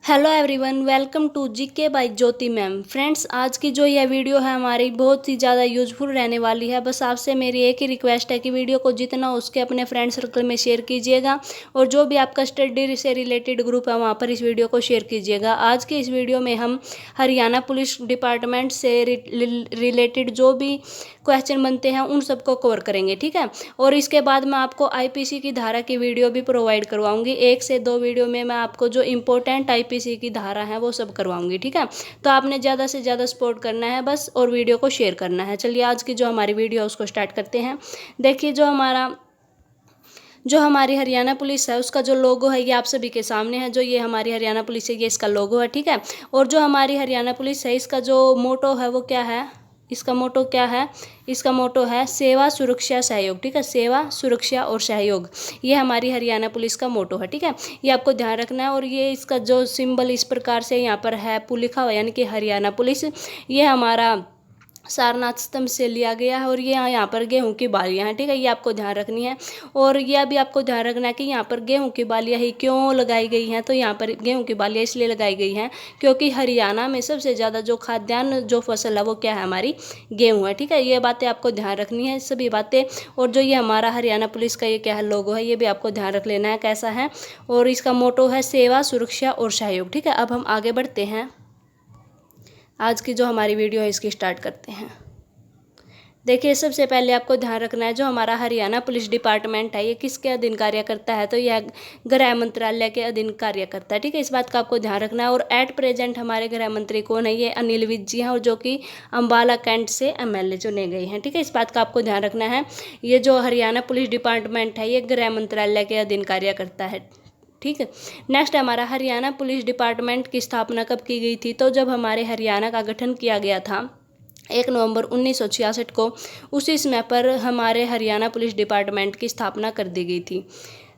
Hello everyone, welcome to GK by Jyoti ma'am. Friends, आज की जो यह वीडियो है हमारी बहुत ही ज़्यादा यूजफुल रहने वाली है। बस आपसे मेरी एक ही रिक्वेस्ट है कि वीडियो को जितना हो उसके अपने फ्रेंड सर्कल में शेयर कीजिएगा और जो भी आपका स्टडी से रिलेटेड ग्रुप है वहाँ पर इस वीडियो को शेयर कीजिएगा। आज की इस वीडियो में हम हरियाणा पुलिस डिपार्टमेंट से रिलेटेड जो भी क्वेश्चन बनते हैं उन सबको कवर करेंगे, ठीक है। और इसके बाद मैं आपको आईपीसी की धारा की वीडियो भी प्रोवाइड करवाऊंगी। 1 से 2 वीडियो में मैं आपको जो इंपॉर्टेंट आईपीसी की धारा है वो सब करवाऊंगी, ठीक है। तो आपने ज़्यादा से ज़्यादा सपोर्ट करना है बस, और वीडियो को शेयर करना है। चलिए आज की जो हमारी वीडियो है उसको स्टार्ट करते हैं। देखिए, जो हमारी हरियाणा पुलिस है उसका जो लोगो है ये आप सभी के सामने है। जो ये हमारी हरियाणा पुलिस है ये इसका लोगो है, ठीक है। और जो हमारी हरियाणा पुलिस है इसका जो मोटो है वो क्या है, इसका मोटो क्या है, इसका मोटो है सेवा सुरक्षा सहयोग, ठीक है। सेवा सुरक्षा और सहयोग, ये हमारी हरियाणा पुलिस का मोटो है, ठीक है। ये आपको ध्यान रखना है। और ये इसका जो सिंबल इस प्रकार से यहाँ पर है लिखा हुआ, यानी कि हरियाणा पुलिस, ये हमारा सारनाथ स्तंभ से लिया गया है। और ये यहाँ पर गेहूं की बालियाँ हैं, ठीक है। ये आपको ध्यान रखनी है। और यह भी आपको ध्यान रखना है कि यहाँ पर गेहूं की बालियाँ ही क्यों लगाई गई हैं। तो यहाँ पर गेहूं की बालियाँ इसलिए लगाई गई हैं क्योंकि हरियाणा में सबसे ज़्यादा जो खाद्यान्न जो फसल है वो क्या है, हमारी गेहूँ है, ठीक है। ये बातें आपको ध्यान रखनी है, सभी बातें। और जो ये हमारा हरियाणा पुलिस का ये क्या है, लोगो है, ये भी आपको ध्यान रख लेना है कैसा है। और इसका मोटो है सेवा सुरक्षा और सहयोग, ठीक है। अब हम आगे बढ़ते हैं। आज की जो हमारी वीडियो है इसकी स्टार्ट करते हैं। देखिए, सबसे पहले आपको ध्यान रखना है जो हमारा हरियाणा पुलिस डिपार्टमेंट है ये किसके अधीन कार्य करता है। तो यह गृह मंत्रालय के अधीन कार्य करता है, ठीक है। इस बात का आपको ध्यान रखना है। और एट प्रेजेंट हमारे गृह मंत्री कौन है, ये अनिल विज जी हैं, और जो कि अम्बाला कैंट से एमएलए चुने गए हैं, ठीक है। इस बात का आपको ध्यान रखना है। ये जो हरियाणा पुलिस डिपार्टमेंट है ये गृह मंत्रालय के अधीन कार्य करता है, ठीक है। नेक्स्ट हमारा हरियाणा पुलिस डिपार्टमेंट की स्थापना कब की गई थी। तो जब हमारे हरियाणा का गठन किया गया था 1 नवंबर 1966 को, उसी समय पर हमारे हरियाणा पुलिस डिपार्टमेंट की स्थापना कर दी गई थी।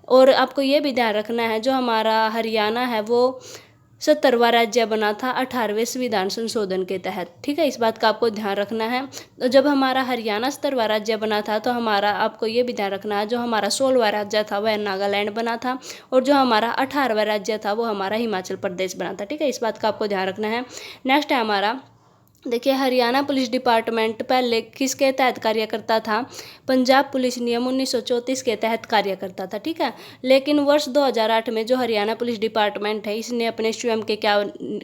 और आपको ये भी ध्यान रखना है जो हमारा हरियाणा है वो 70वां राज्य बना था 18वें संविधान संशोधन के तहत, ठीक है। इस बात का आपको ध्यान रखना है। तो जब हमारा हरियाणा 70वां राज्य बना था तो हमारा आपको ये भी ध्यान रखना है जो हमारा 16वां राज्य था वह नागालैंड बना था, और जो हमारा 18वां राज्य था वो हमारा हिमाचल प्रदेश बना था, ठीक है। इस बात का आपको ध्यान रखना है। नेक्स्ट है हमारा, देखिए, हरियाणा पुलिस डिपार्टमेंट पहले किसके तहत कार्य करता था। पंजाब पुलिस नियम 1934 के तहत कार्य करता था, ठीक है। लेकिन वर्ष 2008 में जो हरियाणा पुलिस डिपार्टमेंट है इसने अपने स्वयं के क्या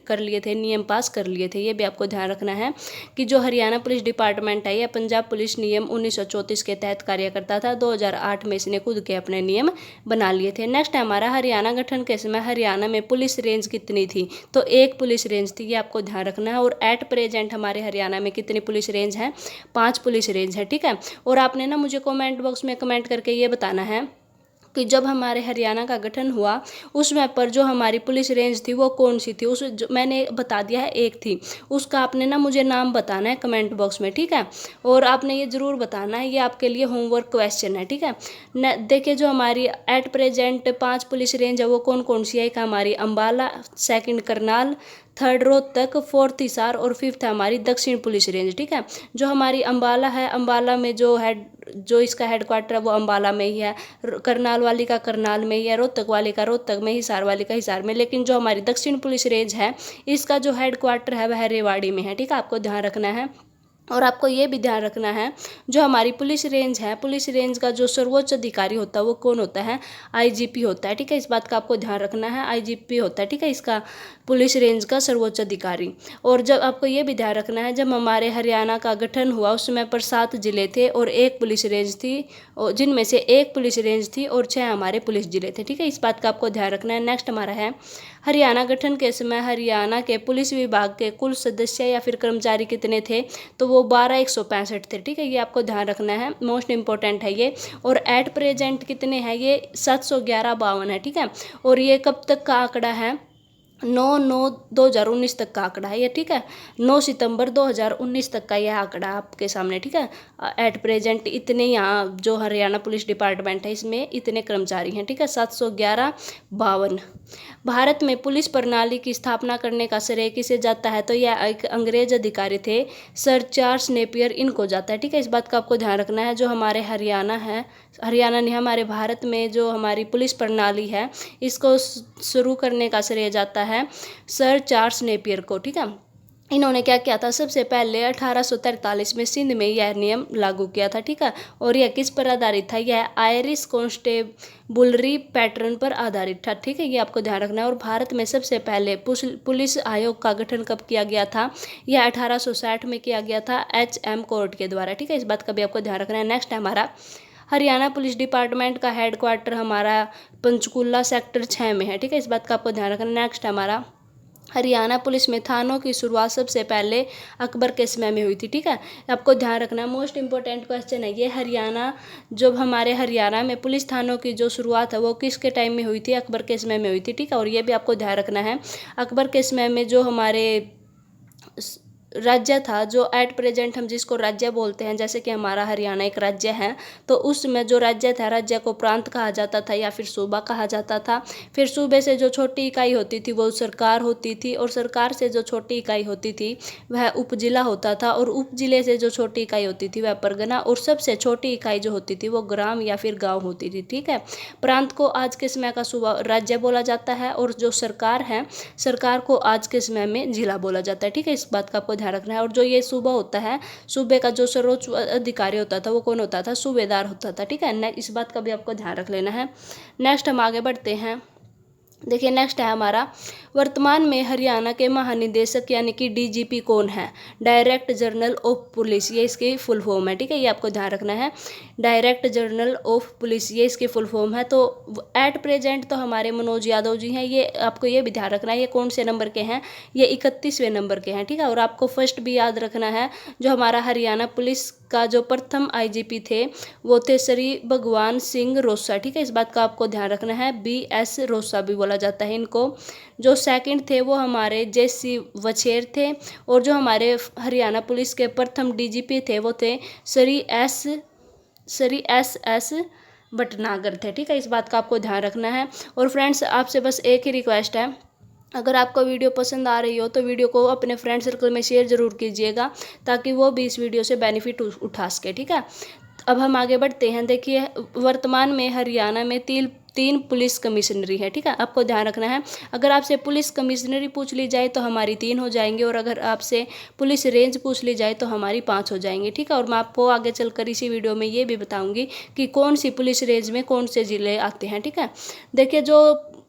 कर लिए थे, नियम पास कर लिए थे। ये भी आपको ध्यान रखना है कि जो हरियाणा पुलिस डिपार्टमेंट है यह पंजाब पुलिस नियम 1934 के तहत कार्य करता था। 2008 में इसने खुद के अपने नियम बना लिए थे। नेक्स्ट है हमारा, हरियाणा गठन के समय हरियाणा में पुलिस रेंज कितनी थी। तो 1 पुलिस रेंज थी, ये आपको ध्यान रखना है। और एट प्रेजेंट हमारे हरियाणा में कितनी पुलिस रेंज है, 5 पुलिस रेंज है, ठीक है। और आपने ना मुझे कमेंट बॉक्स में कमेंट करके ये बताना है कि जब हमारे हरियाणा का गठन हुआ उस समय पर जो हमारी पुलिस रेंज थी वो कौन सी थी। मैंने बता दिया है 1 थी, उसका आपने ना मुझे नाम बताना है कमेंट बॉक्स में, ठीक है। और आपने ये ज़रूर बताना है, ये आपके लिए होमवर्क क्वेश्चन है, ठीक है। देखिए, जो हमारी एट प्रेजेंट 5 पुलिस रेंज है वो कौन कौन सी है। एक हमारी Ambala, second Karnal, third Rohtak, fourth Hisar और फिफ्थ है हमारी दक्षिण पुलिस रेंज, ठीक है। जो हमारी अम्बाला है, अम्बाला में जो इसका हेडक्वार्टर है वो अम्बाला में ही है। करनाल वाली का करनाल में ही है, रोहतक वाली का रोहतक में, हिसार वाली का हिसार में। लेकिन जो हमारी दक्षिण पुलिस रेंज है इसका जो हेडक्वार्टर है वह रेवाड़ी में है, ठीक है। आपको ध्यान रखना है। और आपको ये भी ध्यान रखना है जो हमारी पुलिस रेंज है, पुलिस रेंज का जो सर्वोच्च अधिकारी होता है वो कौन होता है, आईजीपी होता है, ठीक है। इस बात का आपको ध्यान रखना है, आईजीपी होता है, ठीक है, इसका पुलिस रेंज का सर्वोच्च अधिकारी। और जब आपको ये भी ध्यान रखना है जब हमारे हरियाणा का गठन हुआ उस समय पर 7 जिले थे और 1 पुलिस रेंज थी, जिनमें से 1 पुलिस रेंज थी और 6 हमारे पुलिस जिले थे, ठीक है। इस बात का आपको ध्यान रखना है। नेक्स्ट हमारा है, हरियाणा गठन के समय हरियाणा के पुलिस विभाग के कुल सदस्य या फिर कर्मचारी कितने थे। तो वो 12,165 थे, ठीक है। ये आपको ध्यान रखना है, मोस्ट इंपॉर्टेंट है ये। और एट प्रेजेंट कितने हैं, ये 711 है, ठीक है। और ये कब तक का आंकड़ा है, 9/9/2019 तक का आंकड़ा है ये, ठीक है। 9 सितंबर 2019 तक का यह आंकड़ा आपके सामने, ठीक है। एट प्रेजेंट इतने यहाँ जो हरियाणा पुलिस डिपार्टमेंट है इसमें इतने कर्मचारी हैं, ठीक है, 711। भारत में पुलिस प्रणाली की स्थापना करने का श्रेय किसे जाता है। तो यह एक अंग्रेज अधिकारी थे, सर चार्ल्स नेपियर, इनको जाता है, ठीक है। इस बात का आपको ध्यान रखना है। जो हमारे हरियाणा ने हमारे भारत में जो हमारी पुलिस प्रणाली है इसको शुरू करने का श्रेय जाता है है सर चार्ल्स नेपियर को, ठीक है। इन्होंने क्या किया था, सबसे पहले 1843 में सिंध में यह नियम लागू किया था, ठीक है। और यह किस पर आधारित था, यह आयरिश कॉन्स्टेबुलरी पैटर्न पर आधारित था, ठीक है। ये आपको ध्यान रखना है। और भारत में सबसे पहले पुलिस आयोग का गठन कब किया गया था, यह 1860 में किया गया था HM कोर्ट के द्वारा, ठीक है। इस बात का भी आपको ध्यान रखना है। नेक्स्ट है हमारा हरियाणा पुलिस डिपार्टमेंट का हेडक्वार्टर हमारा पंचकुला सेक्टर 6 में है, ठीक है। इस बात का आपको ध्यान रखना है। नेक्स्ट हमारा हरियाणा पुलिस में थानों की शुरुआत सबसे पहले अकबर के समय में हुई थी, ठीक है। आपको ध्यान रखना है, मोस्ट इंपॉर्टेंट क्वेश्चन है ये। हरियाणा जब हमारे हरियाणा में पुलिस थानों की जो शुरुआत है वो किसके टाइम में हुई थी, अकबर के समय में हुई थी, ठीक है। और ये भी आपको ध्यान रखना है, अकबर के समय में जो हमारे राज्य था, जो एट प्रेजेंट हम जिसको राज्य बोलते हैं, जैसे कि हमारा हरियाणा एक राज्य है, तो उसमें जो राज्य था, राज्य को प्रांत कहा जाता था या फिर सूबा कहा जाता था। फिर सूबे से जो छोटी इकाई होती थी वो सरकार होती थी, और सरकार से जो छोटी इकाई होती थी वह उपजिला होता था, और उपजिले से जो छोटी इकाई होती थी वह परगना, और सबसे छोटी इकाई जो होती थी वो ग्राम या फिर गाँव होती थी, ठीक है। प्रांत को आज के समय का सूबा राज्य बोला जाता है, और जो सरकार है, सरकार को आज के समय में जिला बोला जाता है, ठीक है। इस बात का आपको ध्यान रखना है। और जो ये सूबा होता है, सूबे का जो सर्वोच्च अधिकारी होता था वो कौन होता था, सूबेदार होता था, ठीक है। इस बात का भी आपको ध्यान रख लेना है। नेक्स्ट हम आगे बढ़ते हैं। देखिए नेक्स्ट है हमारा, वर्तमान में हरियाणा के महानिदेशक यानी कि DGP कौन है, डायरेक्ट जनरल ऑफ पुलिस, ये इसकी फुल फॉर्म है, ठीक है। ये आपको ध्यान रखना है, डायरेक्ट जनरल ऑफ पुलिस, ये इसकी फुल फॉर्म है। तो एट प्रेजेंट तो हमारे मनोज यादव जी हैं, ये आपको ये भी ध्यान रखना है। ये कौन से नंबर के हैं, ये 31वें नंबर के हैं, ठीक है। और आपको फर्स्ट भी याद रखना है, जो हमारा हरियाणा पुलिस का जो प्रथम IGP थे वो थे श्री भगवान सिंह रोसा, ठीक है। इस बात का आपको ध्यान रखना है, BS रोसा भी बोला जाता है इनको। जो सेकंड थे वो हमारे JC वछेर थे, और जो हमारे हरियाणा पुलिस के प्रथम DGP थे वो थे श्री SS भटनागर थे, ठीक है। इस बात का आपको ध्यान रखना है। और फ्रेंड्स आपसे बस एक ही रिक्वेस्ट है, अगर आपको वीडियो पसंद आ रही हो तो वीडियो को अपने फ्रेंड सर्कल में शेयर ज़रूर कीजिएगा, ताकि वो भी इस वीडियो से बेनिफिट उठा सके, ठीक है। अब हम आगे बढ़ते हैं। देखिए वर्तमान में हरियाणा में तीन पुलिस कमिश्नरी है, ठीक है। आपको ध्यान रखना है, अगर आपसे पुलिस कमिश्नरी पूछ ली जाए तो हमारी 3 हो जाएंगे, और अगर आपसे पुलिस रेंज पूछ ली जाए तो हमारी 5 हो जाएंगे, ठीक है। और मैं आपको आगे चलकर इसी वीडियो में ये भी बताऊंगी कि कौन सी पुलिस रेंज में कौन से ज़िले आते हैं, ठीक है। देखिए जो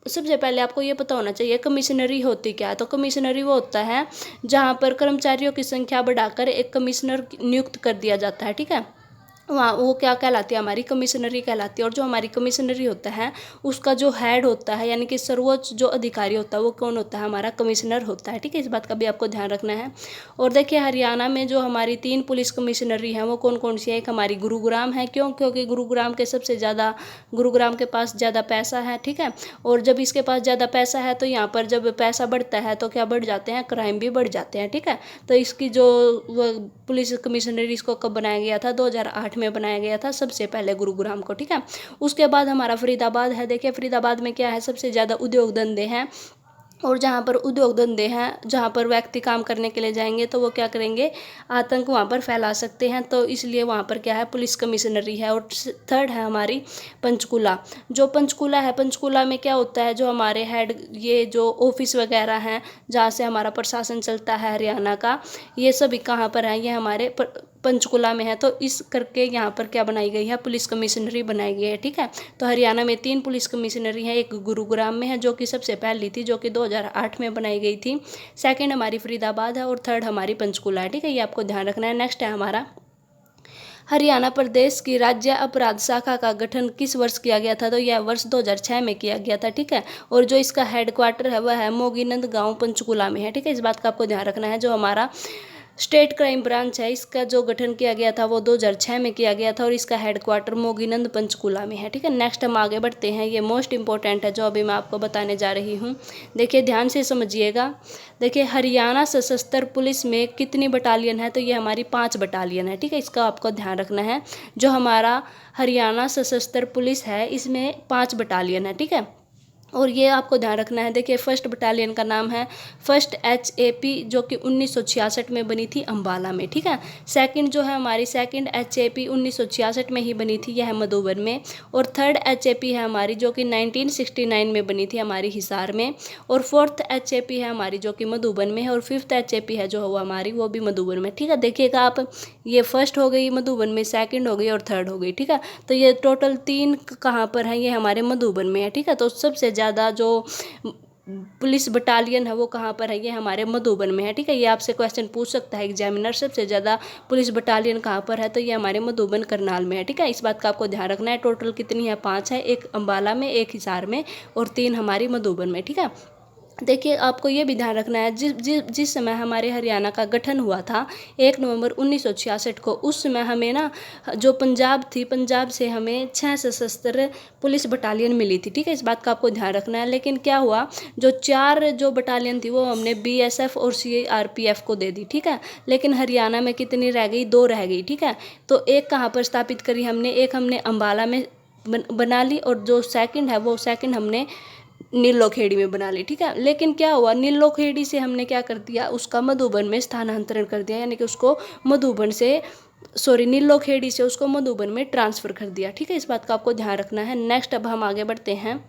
सबसे पहले आपको ये पता होना चाहिए कमिश्नरी होती क्या है। तो कमिश्नरी वो होता है जहाँ पर कर्मचारियों की संख्या बढ़ाकर एक कमिश्नर नियुक्त कर दिया जाता है, ठीक है। वहाँ वो क्या कहलाती है, हमारी कमिश्नरी कहलाती है। और जो हमारी कमिश्नरी होता है उसका जो हेड होता है यानी कि सर्वोच्च जो अधिकारी होता है वो कौन होता है, हमारा कमिश्नर होता है, ठीक है। इस बात का भी आपको ध्यान रखना है। और देखिए हरियाणा में जो हमारी 3 पुलिस कमिश्नरी हैं वो कौन कौन सी है, एक हमारी गुरुग्राम है, क्योंकि गुरुग्राम के पास ज़्यादा पैसा है, ठीक है। और जब इसके पास ज़्यादा पैसा है तो यहाँ पर जब पैसा बढ़ता है तो क्या बढ़ जाते हैं, क्राइम भी बढ़ जाते हैं, ठीक है। तो इसकी जो पुलिस कमिश्नरी इसको कब बनाया गया था, 2008 में बनाया गया था सबसे पहले गुरुग्राम को, ठीक है। उसके बाद हमारा फरीदाबाद है। देखिए फरीदाबाद में क्या है, सबसे ज़्यादा उद्योग धंधे हैं, और जहाँ पर उद्योग धंधे हैं, जहाँ पर व्यक्ति काम करने के लिए जाएंगे तो वो क्या करेंगे, आतंक वहाँ पर फैला सकते हैं, तो इसलिए वहाँ पर क्या है, पुलिस कमिश्नरी है। और थर्ड है हमारी पंचकुला। जो पंचकुला है, पंचकुला में क्या होता है, जो हमारे हेड ये जो ऑफिस वगैरह हैं जहाँ से हमारा प्रशासन चलता है हरियाणा का, ये सभी कहाँ पर हैं, ये हमारे पंचकुला में है। तो इस करके यहाँ पर क्या बनाई गई है, पुलिस कमिश्नरी बनाई गई है, ठीक है। तो हरियाणा में 3 पुलिस कमिश्नरी हैं, एक गुरुग्राम में है जो कि सबसे पहली थी, जो कि 2008 में बनाई गई थी, सेकंड हमारी फरीदाबाद है, और थर्ड हमारी पंचकुला है, ठीक है। ये आपको ध्यान रखना है। नेक्स्ट है हमारा, हरियाणा प्रदेश की राज्य अपराध शाखा का गठन किस वर्ष किया गया था, तो यह वर्ष 2006 में किया गया था, ठीक है। और जो इसका हेडक्वार्टर है वह है मोगीनंद गांव पंचकुला में है, ठीक है। इस बात का आपको ध्यान रखना है। जो हमारा स्टेट क्राइम ब्रांच है इसका जो गठन किया गया था वो 2006 में किया गया था, और इसका हेडक्वार्टर मोगीनंद पंचकुला में है, ठीक है। नेक्स्ट हम आगे बढ़ते हैं, ये मोस्ट इंपॉर्टेंट है जो अभी मैं आपको बताने जा रही हूँ। देखिए ध्यान से समझिएगा। देखिए हरियाणा सशस्त्र पुलिस में कितनी बटालियन है, तो ये हमारी 5 बटालियन है, ठीक है। इसका आपको ध्यान रखना है। जो हमारा हरियाणा सशस्त्र पुलिस है इसमें 5 बटालियन है, ठीक है। और ये आपको ध्यान रखना है। देखिए फर्स्ट बटालियन का नाम है फर्स्ट HAP, जो कि 1966 में बनी थी अम्बाला में, ठीक है। सेकंड जो है हमारी सेकंड HAP 1966 में ही बनी थी, यह है मधुबन में। और थर्ड HAP है हमारी जो कि 1969 में बनी थी हमारी हिसार में। और फोर्थ HAP है हमारी जो कि मधुबन में है। और फिफ्थ HAP है जो वो हमारी, वो भी मधुबन में, ठीक है। देखिएगा आप, ये फर्स्ट हो गई मधुबन में, सेकंड हो गई और थर्ड हो गई, ठीक है। तो ये टोटल 3 कहाँ पर है, ये हमारे मधुबन में है, ठीक है। तो सबसे ज़्यादा जो पुलिस बटालियन है वो कहाँ पर है, ये हमारे मधुबन में है, ठीक है। ये आपसे क्वेश्चन पूछ सकता है एग्जामिनर, सबसे ज़्यादा पुलिस बटालियन कहाँ पर है, तो ये हमारे मधुबन करनाल में है, ठीक है। इस बात का आपको ध्यान रखना है। टोटल कितनी है, 5 है, एक अम्बाला में, एक हिसार में और 3 हमारी मधुबन में, ठीक है। देखिए आपको ये भी ध्यान रखना है, जिस समय हमारे हरियाणा का गठन हुआ था 1 नवंबर 1966 को, उस समय हमें ना जो पंजाब थी, पंजाब से हमें 6 सशस्त्र पुलिस बटालियन मिली थी, ठीक है। इस बात का आपको ध्यान रखना है। लेकिन क्या हुआ, जो 4 जो बटालियन थी वो हमने BSF और CRPF को दे दी, ठीक है। लेकिन हरियाणा में कितनी रह गई, 2 रह गई, ठीक है। तो एक कहाँ पर स्थापित करी हमने, एक हमने अम्बाला में बना ली, और जो सेकंड है वो सेकंड हमने नीलोखेड़ी में बना ली, ठीक है। लेकिन क्या हुआ, नीलोखेड़ी से हमने क्या कर दिया, उसका मधुबन में स्थानांतरण कर दिया, यानी कि उसको मधुबन से नीलोखेड़ी से उसको मधुबन में ट्रांसफ़र कर दिया, ठीक है। इस बात का आपको ध्यान रखना है। नेक्स्ट अब हम आगे बढ़ते हैं।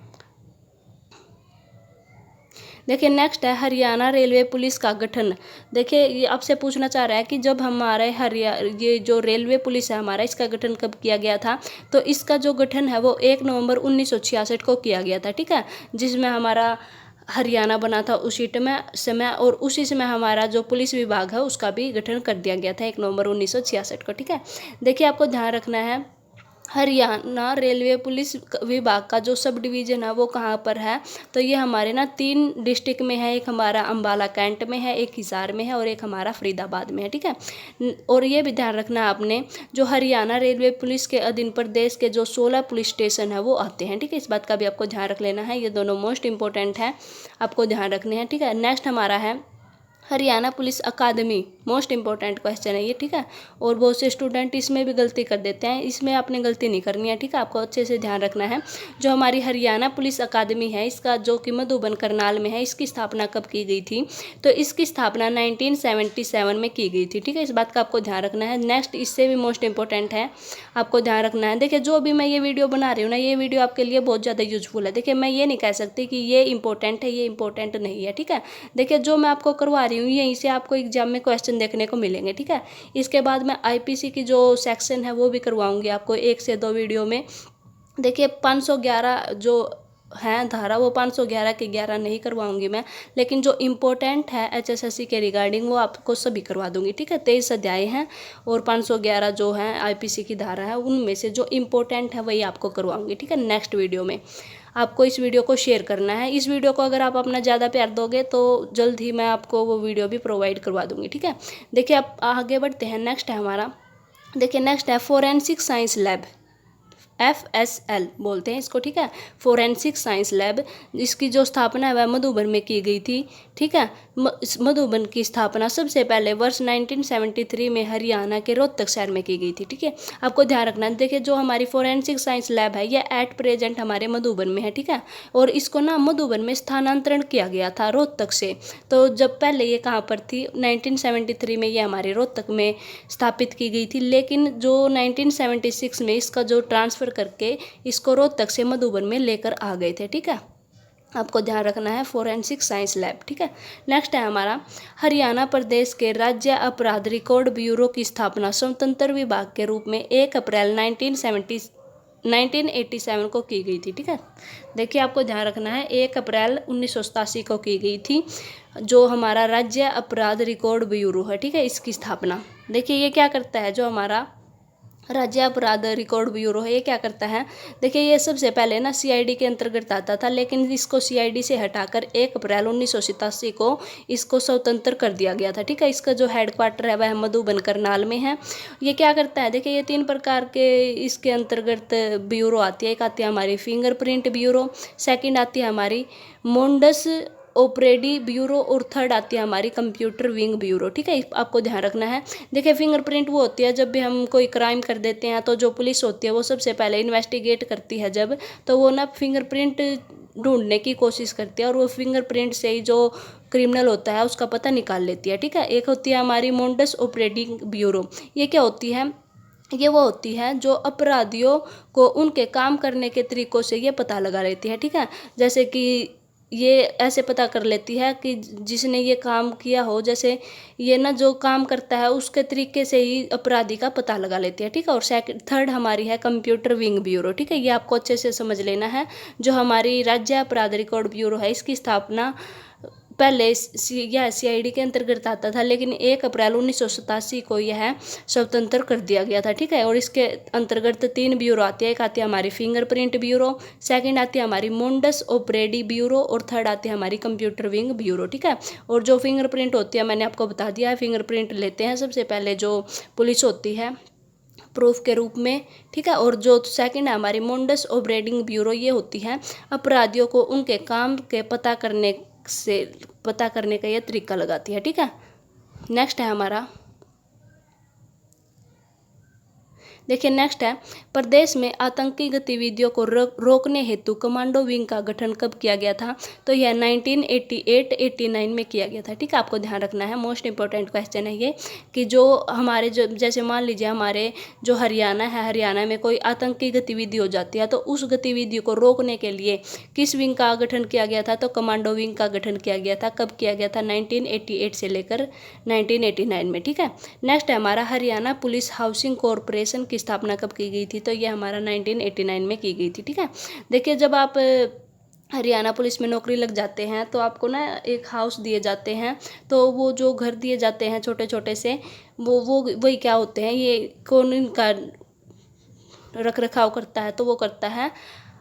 देखिए नेक्स्ट है हरियाणा रेलवे पुलिस का गठन। देखिए ये आपसे पूछना चाह रहा है कि जब हमारे ये जो रेलवे पुलिस है हमारा, इसका गठन कब किया गया था, तो इसका जो गठन है वो 1 नवंबर 1966 को किया गया था, ठीक है। जिसमें हमारा हरियाणा बना था उसी समय, और उसी समय हमारा जो पुलिस विभाग है उसका भी गठन कर दिया गया था 1 नवंबर 1966 को, ठीक है। देखिए आपको ध्यान रखना है, हरियाणा रेलवे पुलिस विभाग का जो सब डिवीज़न है वो कहाँ पर है, तो ये हमारे ना 3 डिस्ट्रिक्ट में है। एक हमारा अम्बाला कैंट में है, एक हिसार में है और एक हमारा फरीदाबाद में है, ठीक है। और ये भी ध्यान रखना है आपने, जो हरियाणा रेलवे पुलिस के अधीन प्रदेश के जो 16 पुलिस स्टेशन है वो आते हैं, ठीक है। इस बात का भी आपको ध्यान रख लेना है। ये दोनों मोस्ट इंपॉर्टेंट है, आपको ध्यान रखने हैं, ठीक है। नेक्स्ट हमारा है हरियाणा पुलिस अकादमी। मोस्ट इंपॉर्टेंट क्वेश्चन है ये, ठीक है। और बहुत से स्टूडेंट इसमें भी गलती कर देते हैं, इसमें आपने गलती नहीं करनी है, ठीक है। आपको अच्छे से ध्यान रखना है। जो हमारी हरियाणा पुलिस अकादमी है, इसका जो कि मधुबन करनाल में है, इसकी स्थापना कब की गई थी, तो इसकी स्थापना 1977 में की गई थी, ठीक है। इस बात का आपको ध्यान रखना है। नेक्स्ट इससे भी मोस्ट इंपॉर्टेंट है, आपको ध्यान रखना है। देखिए जो भी मैं ये वीडियो बना रही हूँ ना, ये वीडियो आपके लिए बहुत ज़्यादा यूजफुल है। देखिए मैं ये नहीं कह सकती कि ये इंपॉर्टेंट है, ये इंपॉर्टेंट नहीं है, ठीक है। देखिए जो मैं आपको करवा रही हूँ यहीं से आपको एग्जाम में क्वेश्चन देखने को मिलेंगे, ठीक है। इसके बाद मैं IPC की जो सेक्शन है वो भी करवाऊंगी आपको 1 से 2 वीडियो में। देखिए 511 जो है धारा, वो 511 के 11 नहीं करवाऊंगी मैं, लेकिन जो इम्पोर्टेंट है HSSC के रिगार्डिंग वो आपको सभी करवा दूंगी, ठीक है। 23 अध्याय हैं और 511 जो है IPC की धारा है, उनमें से जो इम्पोर्टेंट है वही आपको करवाऊंगी, ठीक है। नेक्स्ट वीडियो में आपको इस वीडियो को शेयर करना है। इस वीडियो को अगर आप अपना ज़्यादा प्यार दोगे तो जल्द ही मैं आपको वो वीडियो भी प्रोवाइड करवा दूंगी, ठीक है। देखिए आप आगे बढ़ते हैं। नेक्स्ट है हमारा, देखिए नेक्स्ट है फोरेंसिक साइंस लैब, FSL बोलते हैं इसको, ठीक है। फोरेंसिक साइंस लैब, इसकी जो स्थापना है वह मधुबन में की गई थी, ठीक है। इस मधुबन की स्थापना सबसे पहले वर्ष 1973 में हरियाणा के रोहतक शहर में की गई थी, ठीक है। आपको ध्यान रखना है। देखिए जो हमारी फोरेंसिक साइंस लैब है यह एट प्रेजेंट हमारे मधुबन में है, ठीक है। और इसको ना मधुबन में स्थानांतरण किया गया था रोहतक से। तो जब पहले ये कहाँ पर थी, 1973 में ये हमारे रोहतक में स्थापित की गई थी, लेकिन जो 1976 में इसका जो ट्रांसफ़र करके इसको रोहतक से मधुबन में लेकर आ गए थे, ठीक है। आपको ध्यान रखना है फोरेंसिक साइंस लैब, ठीक है। नेक्स्ट है हमारा हरियाणा प्रदेश के राज्य अपराध रिकॉर्ड ब्यूरो की स्थापना स्वतंत्र विभाग के रूप में 1 अप्रैल 1987 को की गई थी, ठीक है। देखिए आपको ध्यान रखना है, 1 अप्रैल 1987 को की गई थी जो हमारा राज्य अपराध रिकॉर्ड ब्यूरो है, ठीक है, इसकी स्थापना। देखिए ये क्या करता है, जो हमारा राज्य अपराध रिकॉर्ड ब्यूरो है, ये क्या करता है, देखिए ये सबसे पहले ना CID के अंतर्गत आता था, लेकिन इसको CID से हटाकर 1 अप्रैल 1987 को इसको स्वतंत्र कर दिया गया था, ठीक है। इसका जो हेडक्वार्टर है वह मधुबन करनाल में है। ये क्या करता है, देखिए ये 3 प्रकार के इसके अंतर्गत ब्यूरो आती है। एक आती है हमारी फिंगरप्रिंट ब्यूरो, सेकेंड आती है हमारी मोन्डस ऑपरेडी ब्यूरो और थर्ड आती है हमारी कंप्यूटर विंग ब्यूरो, ठीक है, आपको ध्यान रखना है। देखिए फिंगरप्रिंट वो होती है जब भी हम कोई क्राइम कर देते हैं तो जो पुलिस होती है वो सबसे पहले इन्वेस्टिगेट करती है जब, तो वो ना फिंगरप्रिंट ढूंढने की कोशिश करती है और वो फिंगरप्रिंट से ही जो क्रिमिनल होता है उसका पता निकाल लेती है, ठीक है। एक होती है हमारी मोडस ऑपरेंडी ब्यूरो, ये क्या होती है, ये वो होती है जो अपराधियों को उनके काम करने के तरीकों से ये पता लगा लेती है, ठीक है। जैसे कि ये ऐसे पता कर लेती है कि जिसने ये काम किया हो, जैसे ये ना जो काम करता है उसके तरीके से ही अपराधी का पता लगा लेती है, ठीक है। और थर्ड हमारी है कंप्यूटर विंग ब्यूरो, ठीक है, ये आपको अच्छे से समझ लेना है। जो हमारी राज्य अपराध रिकॉर्ड ब्यूरो है इसकी स्थापना पहले यह CID के अंतर्गत आता था, लेकिन 1 अप्रैल 1987 को यह स्वतंत्र कर दिया गया था, ठीक है। और इसके अंतर्गत 3 ब्यूरो आती है, एक आती है हमारी फिंगरप्रिंट ब्यूरो, सेकंड आती है हमारी मोडस ऑपरेंडी ब्यूरो और थर्ड आती है हमारी कंप्यूटर विंग ब्यूरो, ठीक है। और जो फिंगरप्रिंट होती है मैंने आपको बता दिया है, फिंगरप्रिंट लेते हैं सबसे पहले जो पुलिस होती है प्रूफ के रूप में, ठीक है। और जो सेकंड है हमारी मोडस ऑपरेंडी ब्यूरो, ये होती है अपराधियों को उनके काम के पता करने का ये तरीका लगाती है, ठीक है। नेक्स्ट है हमारा, देखिए नेक्स्ट है, प्रदेश में आतंकी गतिविधियों को रोकने हेतु कमांडो विंग का गठन कब किया गया था, तो यह 1988-89 में किया गया था, ठीक है, आपको ध्यान रखना है। मोस्ट इंपॉर्टेंट क्वेश्चन है ये कि जो हमारे जो जैसे मान लीजिए हमारे जो हरियाणा है, हरियाणा में कोई आतंकी गतिविधि हो जाती है तो उस गतिविधि को रोकने के लिए किस विंग का गठन किया गया था, तो कमांडो विंग का गठन किया गया था। कब किया गया था, 1988 से लेकर 1989 में, ठीक है। नेक्स्ट है हमारा हरियाणा पुलिस हाउसिंग कॉरपोरेशन की स्थापना कब की गई थी, तो ये हमारा 1989 में की गई थी, ठीक है। देखिए जब आप हरियाणा पुलिस में नौकरी लग जाते हैं तो आपको ना एक हाउस दिए जाते हैं, तो वो जो घर दिए जाते हैं छोटे छोटे से, वो वही क्या होते हैं, ये कौन इनका रख रखाव करता है, तो वो करता है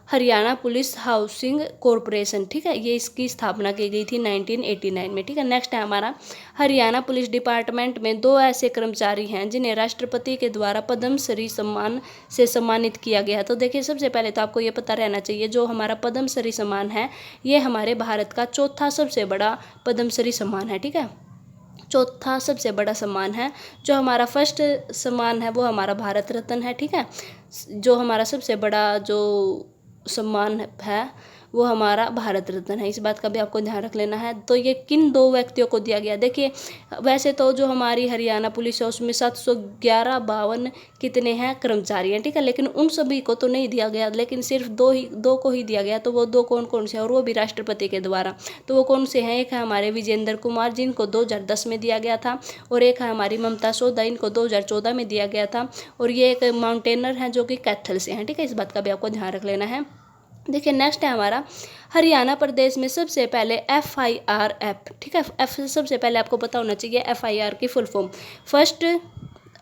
हरियाणा पुलिस हाउसिंग कॉरपोरेशन, ठीक है। ये इसकी स्थापना की गई थी 1989 में, ठीक है। नेक्स्ट है हमारा हरियाणा पुलिस डिपार्टमेंट में 2 ऐसे कर्मचारी हैं जिन्हें राष्ट्रपति के द्वारा पद्मश्री सम्मान से सम्मानित किया गया है। तो देखिए सबसे पहले तो आपको ये पता रहना चाहिए जो हमारा पद्मश्री सम्मान है ये हमारे भारत का चौथा सबसे बड़ा पद्मश्री सम्मान है, ठीक है, चौथा सबसे बड़ा सम्मान है। जो हमारा फर्स्ट सम्मान है वो हमारा भारत रत्न है, ठीक है। जो हमारा सबसे बड़ा जो सम्मान है वो हमारा भारत रत्न है, इस बात का भी आपको ध्यान रख लेना है। तो ये किन 2 व्यक्तियों को दिया गया, देखिए वैसे तो जो हमारी हरियाणा पुलिस है उसमें 711 कितने हैं कर्मचारी हैं, ठीक है, लेकिन उन सभी को तो नहीं दिया गया, लेकिन सिर्फ 2 को ही दिया गया। तो वो 2 कौन कौन से हैं, और वो भी राष्ट्रपति के द्वारा। तो वो कौन से हैं, एक है हमारे विजेंद्र कुमार जिनको 2010 में दिया गया था, और एक है हमारी ममता सोदा इनको 2014 में दिया गया था, और ये एक माउंटेनर हैं जो कि कैथल से हैं, ठीक है, इस बात का भी आपको ध्यान रख लेना है। देखिए नेक्स्ट है हमारा हरियाणा प्रदेश में सबसे पहले FIR, ठीक है, सबसे पहले आपको पता होना चाहिए FIR की फुल फॉर्म। फर्स्ट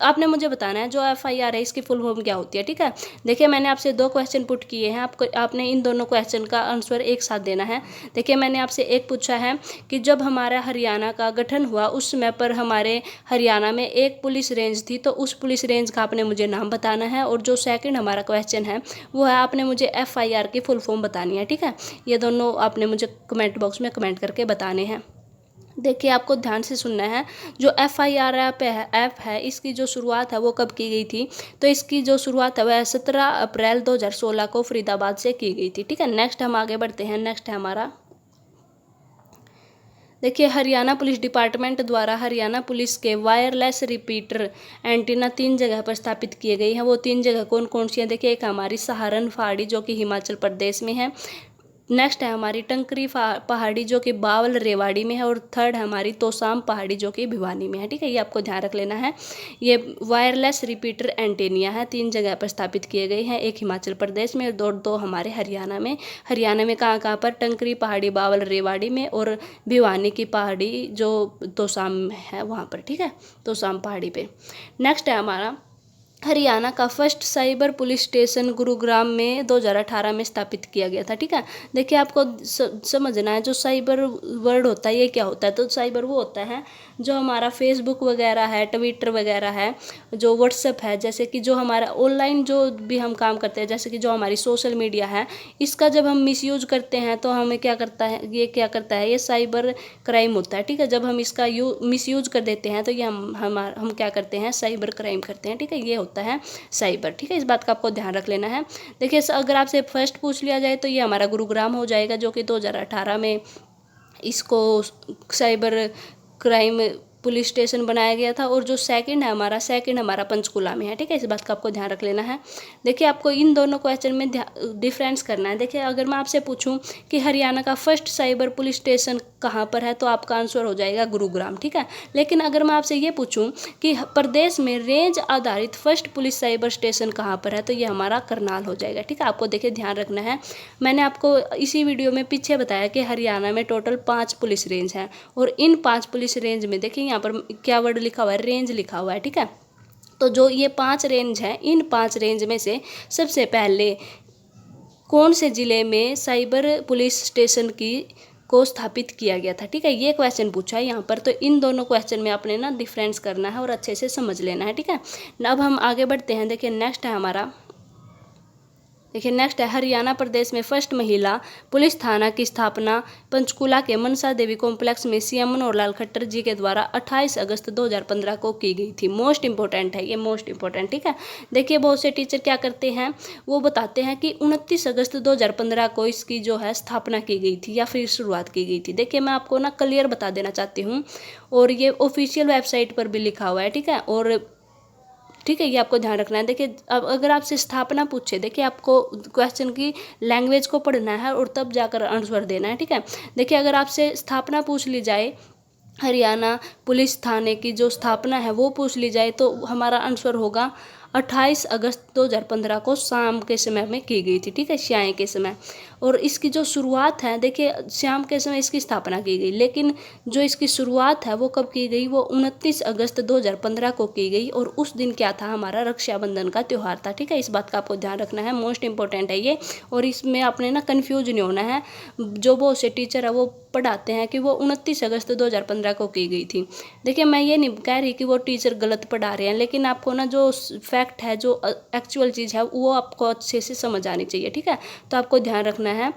आपने मुझे बताना है जो FIR है इसकी फुल फॉर्म क्या होती है, ठीक है। देखिए मैंने आपसे 2 क्वेश्चन पुट किए हैं, आपने इन दोनों क्वेश्चन का आंसर एक साथ देना है। देखिए मैंने आपसे एक पूछा है कि जब हमारा हरियाणा का गठन हुआ उस समय पर हमारे हरियाणा में एक पुलिस रेंज थी, तो उस पुलिस रेंज का आपने मुझे नाम बताना है। और जो सेकंड हमारा क्वेश्चन है वो है आपने मुझे FIR की फुल फॉर्म बतानी है, ठीक है। ये दोनों आपने मुझे कमेंट बॉक्स में कमेंट करके बताने हैं। देखिए आपको ध्यान से सुनना है, जो FIR ऐप है इसकी जो शुरुआत है वो कब की गई थी, तो इसकी जो शुरुआत है वह 17 अप्रैल 2016 को फरीदाबाद से की गई थी, ठीक है। नेक्स्ट हम आगे बढ़ते हैं। नेक्स्ट है हमारा, देखिए हरियाणा पुलिस डिपार्टमेंट द्वारा हरियाणा पुलिस के वायरलेस रिपीटर एंटीना 3 जगह पर स्थापित किए गए हैं। वो 3 जगह कौन कौन सी हैं, देखिए एक हमारी सहारण पहाड़ी जो कि हिमाचल प्रदेश में है, नेक्स्ट है हमारी टंकरी पहाड़ी जो कि बावल रेवाड़ी में है, और थर्ड है हमारी तोसाम पहाड़ी जो कि भिवानी में है, ठीक है, ये आपको ध्यान रख लेना है। ये वायरलेस रिपीटर एंटेनिया है, 3 जगह पर स्थापित किए गए हैं, एक हिमाचल प्रदेश में और 2 हमारे हरियाणा में। हरियाणा में कहाँ पर, टंकरी पहाड़ी बावल रेवाड़ी में, और भिवानी की पहाड़ी जो तोसाम है वहाँ पर, ठीक है, तोसाम पहाड़ी पे। नेक्स्ट है हमारा हरियाणा का first cyber police station Gurugram में 2018 में स्थापित किया गया था। ठीक है, देखिए आपको समझना है जो साइबर वर्ड होता है ये क्या होता है। तो साइबर वो होता है जो हमारा फेसबुक वगैरह है, ट्विटर वगैरह है, जो व्हाट्सएप है, जैसे कि जो हमारा ऑनलाइन जो भी हम काम करते हैं, जैसे कि जो हमारी सोशल मीडिया है, इसका जब हम मिसयूज करते हैं तो हमें क्या करता है, ये साइबर क्राइम होता है। ठीक है, जब हम इसका मिसयूज कर देते हैं तो ये हम क्या करते हैं, साइबर क्राइम करते हैं। ठीक है, ये होता है साइबर। ठीक है, इस बात का आपको ध्यान रख लेना है। देखिए अगर आपसे फर्स्ट पूछ लिया जाए तो ये हमारा गुरुग्राम हो जाएगा, जो कि 2018 में इसको साइबर क्राइम पुलिस स्टेशन बनाया गया था। और जो सेकंड हमारा पंचकुला में है। ठीक है, इस बात का आपको ध्यान रख लेना है। देखिए आपको इन दोनों क्वेश्चन में डिफरेंस करना है। देखिए अगर मैं आपसे पूछूं कि हरियाणा का फर्स्ट साइबर पुलिस स्टेशन कहाँ पर है तो आपका आंसर हो जाएगा गुरुग्राम। ठीक है, लेकिन अगर मैं आपसे ये पूछूं कि प्रदेश में रेंज आधारित फर्स्ट पुलिस साइबर स्टेशन कहाँ पर है तो ये हमारा करनाल हो जाएगा। ठीक है, आपको देखिए ध्यान रखना है। मैंने आपको इसी वीडियो में पीछे बताया कि हरियाणा में टोटल 5 पुलिस रेंज हैं, और इन 5 पुलिस रेंज में देखिए यहाँ पर क्या वर्ड लिखा हुआ है, रेंज लिखा हुआ है। ठीक है, तो जो ये 5 रेंज हैं, इन 5 रेंज में से सबसे पहले कौन से जिले में साइबर पुलिस स्टेशन को स्थापित किया गया था। ठीक है, ये क्वेश्चन पूछा है यहाँ पर। तो इन दोनों क्वेश्चन में आपने ना डिफरेंस करना है और अच्छे से समझ लेना है। ठीक है, अब हम आगे बढ़ते हैं। देखिए नेक्स्ट है हरियाणा प्रदेश में फर्स्ट महिला पुलिस थाना की स्थापना पंचकुला के मनसा देवी कॉम्प्लेक्स में सीएम मनोहर लाल खट्टर जी के द्वारा 28 अगस्त 2015 को की गई थी। मोस्ट इंपॉर्टेंट है ये, मोस्ट इंपॉर्टेंट। ठीक है, देखिए बहुत से टीचर क्या करते हैं, वो बताते हैं कि 29 अगस्त 2015 को इसकी जो है स्थापना की गई थी या फिर शुरुआत की गई थी। देखिए मैं आपको ना क्लियर बता देना चाहती हूँ, और ये ऑफिशियल वेबसाइट पर भी लिखा हुआ है। ठीक है, और ठीक है, ये आपको ध्यान रखना है। देखिए अब अगर आपसे स्थापना पूछे, देखिए आपको क्वेश्चन की लैंग्वेज को पढ़ना है और तब जाकर आंसर देना है। ठीक है, देखिए अगर आपसे स्थापना पूछ ली जाए, हरियाणा पुलिस थाने की जो स्थापना है वो पूछ ली जाए, तो हमारा आंसर होगा 28 अगस्त 2015 को शाम के समय में की गई थी। ठीक है, स्याह के समय। और इसकी जो शुरुआत है, देखिए शाम के समय इसकी स्थापना की गई, लेकिन जो इसकी शुरुआत है वो कब की गई, वो 29 अगस्त 2015 को की गई। और उस दिन क्या था, हमारा रक्षाबंधन का त्यौहार था। ठीक है, इस बात का आपको ध्यान रखना है, मोस्ट इंपॉर्टेंट है ये। और इसमें आपने ना कन्फ्यूज नहीं होना है। जो बहुत से टीचर है वो पढ़ाते हैं कि वो 29 अगस्त 2015 को की गई थी। देखिए मैं ये नहीं कह रही कि वो टीचर गलत पढ़ा रहे हैं, लेकिन आपको ना जो फैक्ट है, जो एक्चुअल चीज़ है, वो आपको अच्छे से समझ आनी चाहिए। ठीक है, तो आपको ध्यान रखना है।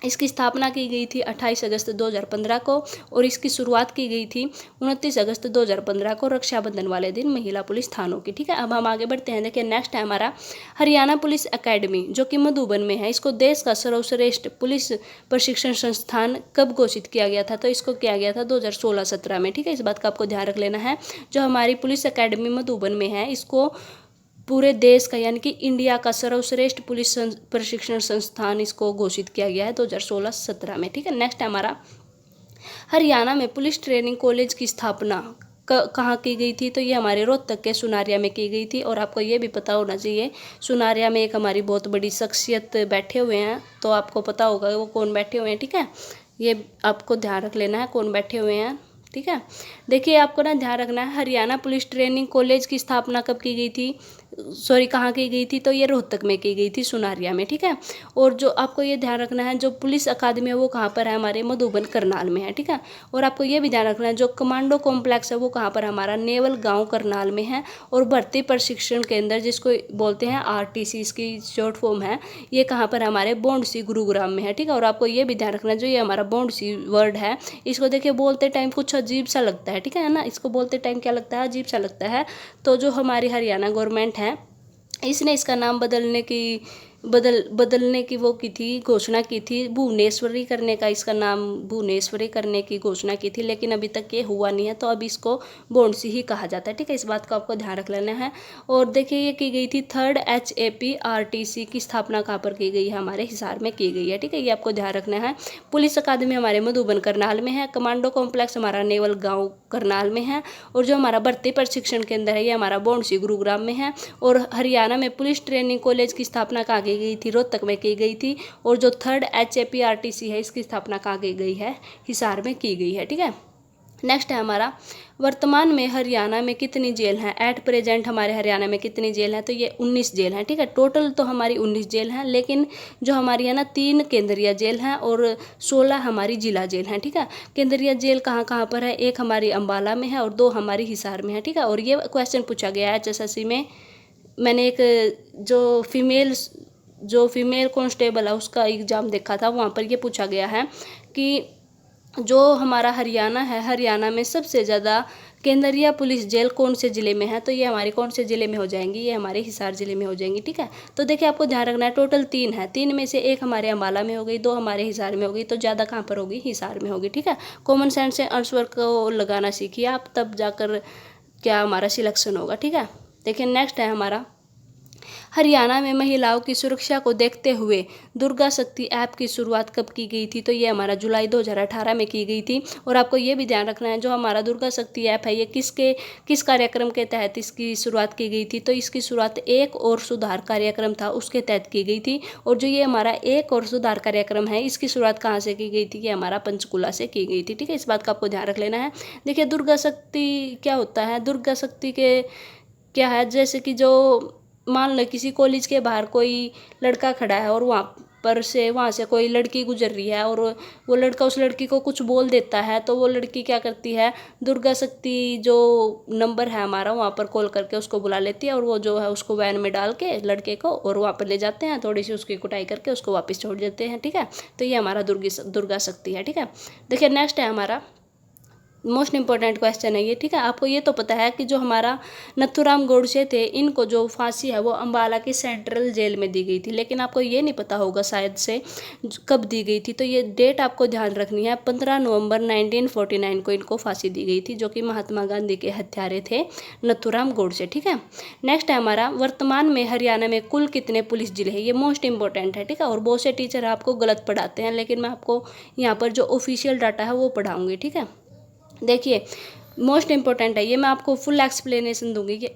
इसकी स्थापना की गई थी 28 अगस्त 2015 को, और इसकी शुरुआत की गई थी 29 अगस्त 2015 को, रक्षाबंधन वाले दिन, महिला पुलिस थानों की। ठीक है, अब हम आगे बढ़ते हैं। देखिए नेक्स्ट है हमारा हरियाणा पुलिस एकेडमी, जो कि मधुबन में है। इसको देश का सर्वश्रेष्ठ पुलिस प्रशिक्षण संस्थान कब घोषित किया गया था, तो इसको किया गया था 2016-17 में। ठीक है, इस बात का आपको ध्यान रख लेना है। जो हमारी पुलिस एकेडमी मधुबन में है, इसको पूरे देश का यानी कि इंडिया का सर्वश्रेष्ठ पुलिस प्रशिक्षण संस्थान इसको घोषित किया गया है 2016-17 में। ठीक है, नेक्स्ट है हमारा हरियाणा में पुलिस ट्रेनिंग कॉलेज की स्थापना कहाँ की गई थी, तो ये हमारे रोहतक के सुनारिया में की गई थी। और आपको ये भी पता होना चाहिए, सुनारिया में एक हमारी बहुत बड़ी शख्सियत बैठे हुए हैं, तो आपको पता होगा वो कौन बैठे हुए हैं। ठीक है, ये आपको ध्यान रख लेना है कौन बैठे हुए हैं। ठीक है, देखिए आपको ना ध्यान रखना है, हरियाणा पुलिस ट्रेनिंग कॉलेज की स्थापना कब की गई थी, कहाँ की गई थी, तो ये रोहतक में की गई थी, सुनारिया में। ठीक है, और जो आपको ये ध्यान रखना है, जो पुलिस अकादमी है वो कहाँ पर है, हमारे मधुबन करनाल में है। ठीक है, और आपको ये भी ध्यान रखना है, जो कमांडो कॉम्प्लेक्स है वो कहाँ पर, हमारा नेवल गांव करनाल में है। और भर्ती प्रशिक्षण केंद्र, जिसको बोलते हैं RTC, इसकी शॉर्ट फॉर्म है, ये कहाँ पर, हमारे बोंडसी गुरुग्राम में है। ठीक है, और आपको ये भी ध्यान रखना है, जो ये हमारा बोंडसी वर्ड है, इसको देखिए बोलते टाइम कुछ अजीब सा लगता है। ठीक है ना, इसको बोलते टाइम क्या लगता है, अजीब सा लगता है। तो जो हमारी हरियाणा गवर्नमेंट है, इसने इसका नाम बदलने की वो की थी, घोषणा की थी, भुवनेश्वरी करने का, इसका नाम भुवनेश्वरी करने की घोषणा की थी, लेकिन अभी तक ये हुआ नहीं है, तो अब इसको बोंडसी ही कहा जाता है। ठीक है, इस बात को आपको ध्यान रख लेना है। और देखिए ये की गई थी 3rd HAPRTC की स्थापना कहाँ पर की गई है, हमारे हिसार में की गई है। ठीक है, ये आपको ध्यान रखना है। पुलिस अकादमी हमारे मधुबन करनाल में है, कमांडो कॉम्प्लेक्स हमारा नेवल गाँव करनाल में है, और जो हमारा भर्ती प्रशिक्षण केंद्र है ये हमारा बोंडसी गुरुग्राम में है। और हरियाणा में पुलिस ट्रेनिंग कॉलेज की स्थापना कहाँ की गई थी, रोहतक में की गई थी। और जो 3rd HAPRTC है, इसकी स्थापना कहाँ की गई है, हिसार में की गई है। ठीक है, नेक्स्ट है हमारा, वर्तमान में हरियाणा में कितनी जेल हैं। एट प्रेजेंट हमारे हरियाणा में कितनी जेल हैं, तो ये 19 जेल हैं, ठीक है। टोटल तो हमारी 19 जेल हैं, लेकिन जो हमारी है ना 3 केंद्रीय जेल हैं और 16 हमारी जिला जेल हैं, ठीक है। केंद्रीय जेल कहाँ कहाँ पर है, एक हमारी अम्बाला में है और 2 हमारी हिसार में है, ठीक है। और ये क्वेश्चन पूछा गया है HSSC में। मैंने एक जो फीमेल कांस्टेबल है उसका एग्ज़ाम देखा था, वहाँ पर ये पूछा गया है कि जो हमारा हरियाणा है, हरियाणा में सबसे ज़्यादा केंद्रीय पुलिस जेल कौन से ज़िले में है, तो ये हमारी कौन से ज़िले में हो जाएंगी, ये हमारे हिसार ज़िले में हो जाएंगी, ठीक है। तो देखिए आपको ध्यान रखना है, टोटल 3 है, 3 में से 1 हमारे अम्बाला में हो गई, 2 हमारे हिसार में हो गई, तो ज़्यादा कहाँ पर होगी, हिसार में होगी, ठीक है। कॉमन सेंस से आंसर को लगाना सीखिए आप, तब जाकर क्या हमारा सिलेक्शन होगा, ठीक है। देखिए नेक्स्ट है हमारा, हरियाणा में महिलाओं की सुरक्षा को देखते हुए दुर्गा शक्ति ऐप की शुरुआत कब की गई थी, तो ये हमारा जुलाई 2018 में की गई थी। और आपको ये भी ध्यान रखना है, जो हमारा दुर्गा शक्ति ऐप है ये किस कार्यक्रम के तहत इसकी शुरुआत की गई थी, तो इसकी शुरुआत एक और सुधार कार्यक्रम था उसके तहत की गई थी। और जो ये हमारा एक और सुधार कार्यक्रम है इसकी शुरुआत कहाँ से की गई थी, ये हमारा पंचकुला से की गई थी, ठीक है। इस बात का आपको ध्यान रख लेना है। देखिए दुर्गा शक्ति क्या होता है, दुर्गा शक्ति के क्या है, जैसे कि जो मान लो किसी कॉलेज के बाहर कोई लड़का खड़ा है और वहाँ से कोई लड़की गुजर रही है और वो लड़का उस लड़की को कुछ बोल देता है, तो वो लड़की क्या करती है, दुर्गा शक्ति जो नंबर है हमारा वहाँ पर कॉल करके उसको बुला लेती है और वो जो है उसको वैन में डाल के लड़के को और वहाँ पर ले जाते हैं, थोड़ी सी उसकी कुटाई करके उसको वापस छोड़ देते हैं, ठीक है। तो ये हमारा दुर्गा शक्ति है, ठीक है। देखिए नेक्स्ट है हमारा, मोस्ट इंपॉर्टेंट क्वेश्चन है ये, ठीक है। आपको ये तो पता है कि जो हमारा नथुराम गोडसे थे, इनको जो फांसी है वो अम्बाला की सेंट्रल जेल में दी गई थी, लेकिन आपको ये नहीं पता होगा शायद से कब दी गई थी, तो ये डेट आपको ध्यान रखनी है। 15 नवंबर 1949 को इनको फांसी दी गई थी, जो कि महात्मा गांधी के हत्यारे थे नथुराम गोडसे, ठीक है। नेक्स्ट है हमारा, वर्तमान में हरियाणा में कुल कितने पुलिस जिले हैं, ये मोस्ट इंपॉर्टेंट है, ठीक है। और बहुत से टीचर आपको गलत पढ़ाते हैं, लेकिन मैं आपको यहाँ पर जो ऑफिशियल डाटा है वो पढ़ाऊँगी, ठीक है। देखिए मोस्ट इंपॉर्टेंट है ये, मैं आपको फुल एक्सप्लेनेशन दूंगी कि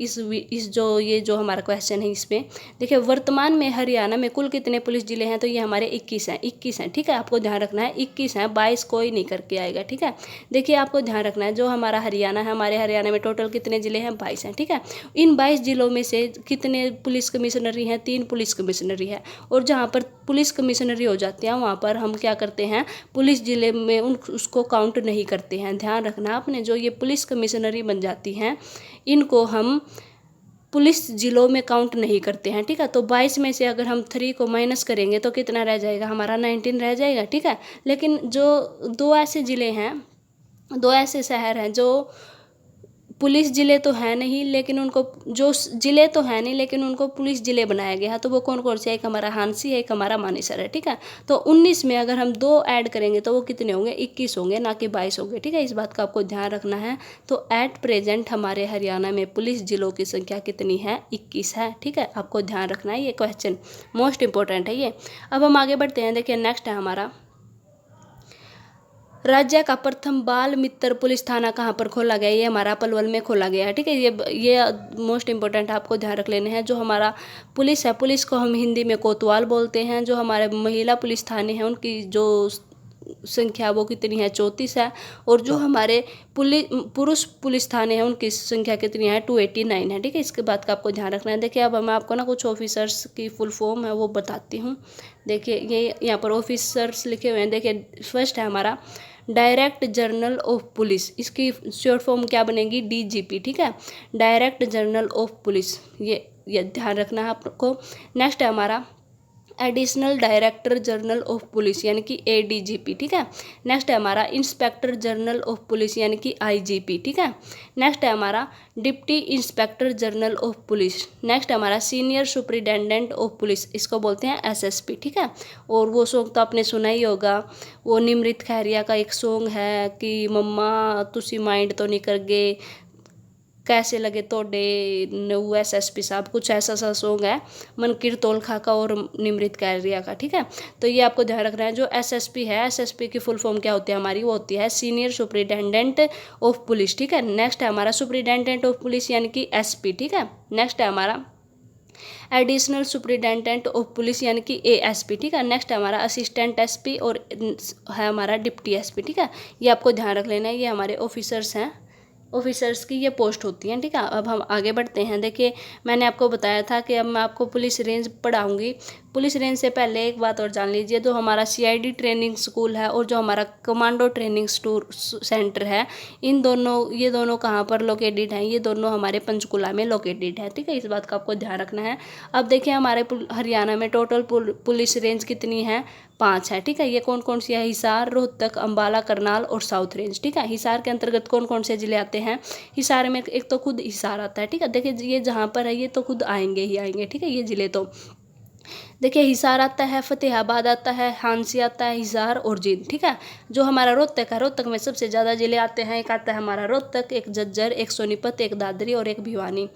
ये जो हमारा क्वेश्चन है इसमें। देखिए वर्तमान में हरियाणा में कुल कितने पुलिस जिले हैं, तो ये हमारे 21 हैं, ठीक है। आपको ध्यान रखना है 21 हैं, 22 कोई नहीं करके आएगा, ठीक है। देखिए आपको ध्यान रखना है, जो हमारा हरियाणा है, हमारे हरियाणा में टोटल कितने जिले हैं, 22 हैं, ठीक है। इन 22 जिलों में से कितने पुलिस कमिश्नरी हैं, 3 पुलिस कमिश्नरी है। और जहाँ पर पुलिस कमिश्नरी हो जाती है वहाँ पर हम क्या करते हैं, पुलिस जिले में उसको काउंट नहीं करते हैं। ध्यान रखना आपने, जो ये पुलिस कमिश्नरी बन जाती हैं इनको हम पुलिस जिलों में काउंट नहीं करते हैं, ठीक है। तो 22 में से अगर हम 3 को माइनस करेंगे तो कितना रह जाएगा, हमारा 19 रह जाएगा, ठीक है। लेकिन जो 2 ऐसे ज़िले हैं, 2 ऐसे शहर हैं जो पुलिस ज़िले तो है नहीं लेकिन उनको पुलिस ज़िले बनाया गया है, तो वो कौन कौन से है, एक हमारा हांसी है, एक हमारा मानेसर है, ठीक है। तो 19 में अगर हम 2 ऐड करेंगे तो वो कितने होंगे, 21 होंगे, ना कि 22 होंगे, ठीक है। इस बात का आपको ध्यान रखना है। तो एट प्रेजेंट हमारे हरियाणा में पुलिस जिलों की संख्या कितनी है, 21 है, ठीक है। आपको ध्यान रखना है, ये क्वेश्चन मोस्ट इंपॉर्टेंट है ये। अब हम आगे बढ़ते हैं। देखिए नेक्स्ट है हमारा, राज्य का प्रथम बाल मित्र पुलिस थाना कहाँ पर खोला गया, ये हमारा पलवल में खोला गया है, ठीक है। ये मोस्ट इंपॉर्टेंट आपको ध्यान रख लेने हैं। जो हमारा पुलिस है, पुलिस को हम हिंदी में कोतवाल बोलते हैं। जो हमारे महिला पुलिस थाने हैं उनकी जो संख्या वो कितनी है, 34 है। और जो हमारे पुरुष पुलिस थाने हैं उनकी संख्या कितनी है, 289 है, ठीक है। इसके बात का आपको ध्यान रखना है। देखिए अब मैं आपको ना कुछ ऑफिसर्स की फुल फॉर्म है वो बताती हूँ। देखिए ये यहाँ पर ऑफिसर्स लिखे हुए हैं। देखिए फर्स्ट है हमारा डायरेक्ट जनरल ऑफ पुलिस, इसकी शॉर्ट फॉर्म क्या बनेगी, DGP, ठीक है। डायरेक्ट जनरल ऑफ पुलिस, ये ध्यान रखना है आपको। नेक्स्ट है हमारा additional director general of police यानी कि ADGP, ठीक है। नेक्स्ट है हमारा इंस्पेक्टर जनरल ऑफ पुलिस यानी कि IGP, ठीक है। नेक्स्ट है हमारा deputy inspector general of police. Next है हमारा सीनियर सुपरिटेंडेंट ऑफ पुलिस, इसको बोलते हैं SSP, ठीक है। और वो सॉन्ग तो आपने सुना ही होगा, वो निमृत खैरिया का एक सॉन्ग है कि मम्मा तुसी माइंड तो नहीं करगे, कैसे लगे तोड़े नऊ SSP साहब, कुछ ऐसा सा सॉन्ग है मनकीर तोलखा का और निमृत खैरिया का, ठीक है। तो ये आपको ध्यान रखना है। जो SSP है, SSP की फुल फॉर्म क्या होती है हमारी, वो होती है सीनियर सुपरिटेंडेंट ऑफ पुलिस, ठीक है। नेक्स्ट है हमारा सुपरिटेंडेंट ऑफ पुलिस यानी कि SP, ठीक है। नेक्स्ट है हमारा एडिशनल सुपरिटेंडेंट ऑफ पुलिस यानी कि ASP, ठीक है। नेक्स्ट है हमारा असिस्टेंट SP और है हमारा डिप्टी SP, ठीक है। ये आपको ध्यान रख लेना है, ये हमारे ऑफिसर्स हैं, ऑफिसर्स की ये पोस्ट होती हैं, ठीक है। अब हम आगे बढ़ते हैं। देखिए मैंने आपको बताया था कि अब मैं आपको पुलिस रेंज पढ़ाऊंगी। पुलिस रेंज से पहले एक बात और जान लीजिए, जो हमारा CID ट्रेनिंग स्कूल है और जो हमारा कमांडो ट्रेनिंग सेंटर है, इन दोनों, ये दोनों कहाँ पर लोकेटेड हैं? ये दोनों हमारे पंचकुला में लोकेटेड है, ठीक है। इस बात का आपको ध्यान रखना है। अब देखिए हमारे हरियाणा में टोटल पुलिस रेंज कितनी है? 5 है, ठीक है। ये कौन कौन सी है? हिसार, रोहतक, अम्बाला, करनाल और साउथ रेंज, ठीक है। हिसार के अंतर्गत कौन कौन से जिले आते हैं? हिसार में एक तो खुद हिसार आता है, ठीक है। देखिए ये जहाँ पर है ये तो खुद आएंगे ही आएंगे, ठीक है। ये जिले तो देखिए हिसार आता है, फतेहाबाद आता है, हांसी आता है, हिसार और जींद, ठीक है। जो हमारा रोहतक है, रोहतक में सबसे ज़्यादा जिले आते हैं। एक आता है हमारा रोहतक, एक झज्जर, एक सोनीपत, एक दादरी और एक भिवानी।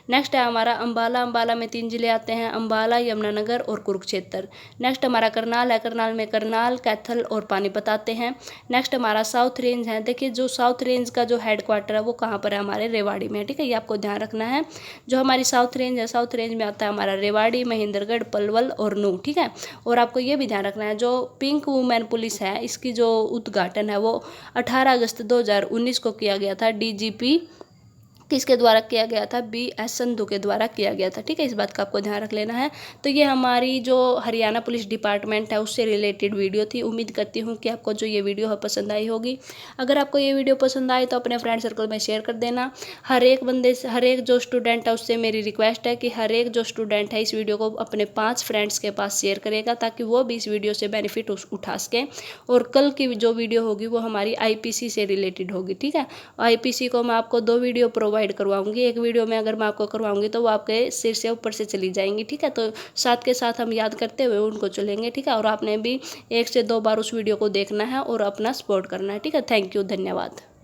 नेक्स्ट है हमारा अम्बाला, अम्बाला में 3 जिले आते हैं, अम्बाला, यमुनानगर और कुरुक्षेत्र। नेक्स्ट हमारा करनाल है, करनाल में करनाल, कैथल और पानीपत आते हैं। नेक्स्ट हमारा साउथ रेंज है। देखिए जो साउथ रेंज का जो हेडक्वार्टर है वो कहाँ पर है? हमारे रेवाड़ी में, ठीक है। ये आपको ध्यान रखना है। जो हमारी साउथ रेंज है, साउथ रेंज में आता है हमारा रेवाड़ी, महेंद्रगढ़, पलवल और नूंह, ठीक है। और आपको ये भी ध्यान रखना है, जो पिंक वुमेन पुलिस है, इसकी जो उद्घाटन है वो 18 अगस्त 2019 को किया गया था। DGP किसके द्वारा किया गया था? BS संधू के द्वारा किया गया था, ठीक है। इस बात का आपको ध्यान रख लेना है। तो ये हमारी जो हरियाणा पुलिस डिपार्टमेंट है उससे रिलेटेड वीडियो थी। उम्मीद करती हूँ कि आपको जो ये वीडियो है पसंद आई होगी। अगर आपको ये वीडियो पसंद आए तो अपने फ्रेंड सर्कल में शेयर कर देना। हर एक जो स्टूडेंट है उससे मेरी रिक्वेस्ट है कि हर एक जो स्टूडेंट है इस वीडियो को अपने 5 फ्रेंड्स के पास शेयर करेगा, ताकि वो भी इस वीडियो से बेनिफिट उठा सकें। और कल की जो वीडियो होगी वो हमारी IPC से रिलेटेड होगी, ठीक है। IPC को मैं आपको 2 वीडियो प्रोवाइड करवाऊंगी। एक वीडियो में अगर मैं आपको करवाऊंगी तो वो आपके सिर से ऊपर से चली जाएंगी, ठीक है। तो साथ के साथ हम याद करते हुए उनको चलेंगे, ठीक है। और आपने भी 1 से 2 बार उस वीडियो को देखना है और अपना सपोर्ट करना है, ठीक है। थैंक यू, धन्यवाद।